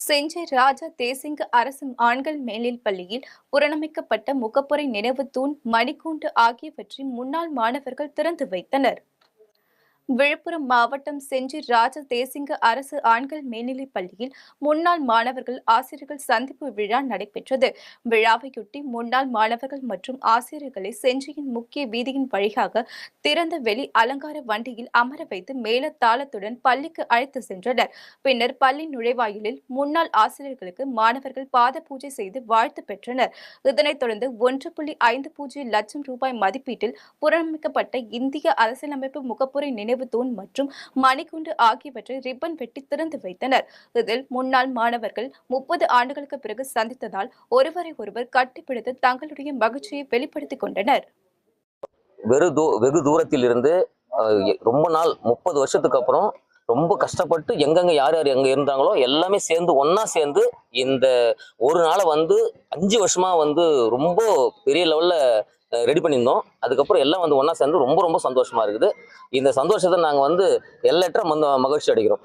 செஞ்சி ராஜா தேசிங்க அரசு ஆண்கள் மேல்நிலைப் பள்ளியில் புனரமைக்கப்பட்ட முகப்புரை நினைவு தூண், மணிக்கூண்டு ஆகியவற்றை முன்னாள் மாணவர்கள் திறந்து வைத்தனர். விழுப்புரம் மாவட்டம் செஞ்சி ராஜா தேசிங்க அரசு ஆண்கள் மேல்நிலைப் பள்ளியில் முன்னாள் மாணவர்கள், ஆசிரியர்கள் சந்திப்பு விழா நடைபெற்றது. விழாவையொட்டி முன்னாள் மாணவர்கள் மற்றும் ஆசிரியர்களை செஞ்சியின் முக்கிய வீதியின் வழியாக திறந்த வெளி அலங்கார வண்டியில் அமர வைத்து மேளதாளத்துடன் பள்ளிக்கு அழைத்து சென்றனர். பின்னர் பள்ளி நுழைவாயிலில் முன்னாள் ஆசிரியர்களுக்கு மாணவர்கள் பாத பூஜை செய்து வாழ்த்து பெற்றனர். இதனைத் தொடர்ந்து 1.50 லட்சம் ரூபாய் மதிப்பீட்டில் புனரமைக்கப்பட்ட இந்திய அரசியலமைப்பு முகப்புரை நினைவு தூண் மற்றும் மணிக்கூண்டு ஆகியவற்றை ரிப்பன் வெட்டி திறந்து வைத்தனர். இதில் முன்னாள் மாணவர்கள் 30 ஆண்டுகளுக்கு பிறகு சந்தித்ததால் ஒருவரை ஒருவர் கட்டிப்பிடித்து தங்களுடைய மகிழ்ச்சியை வெளிப்படுத்திக் கொண்டனர். வெகு தூரத்தில் இருந்து ரொம்ப நாள் 30 வருஷத்துக்கு அப்புறம் ரொம்ப கஷ்டப்பட்டு எங்கெங்க யார் யார் எங்க இருந்தாங்களோ எல்லாமே சேர்ந்து ஒன்னா சேர்ந்து இந்த ஒரு நாளை 5 வருஷமா ரொம்ப பெரிய லெவல்ல ரெடி பண்ணியிருந்தோம். அதுக்கப்புறம் எல்லாம் ஒன்னா சேர்ந்து ரொம்ப ரொம்ப சந்தோஷமா இருக்குது. இந்த சந்தோஷத்தை நாங்க எல்லையற்ற மகிழ்ச்சி அடைகிறோம்.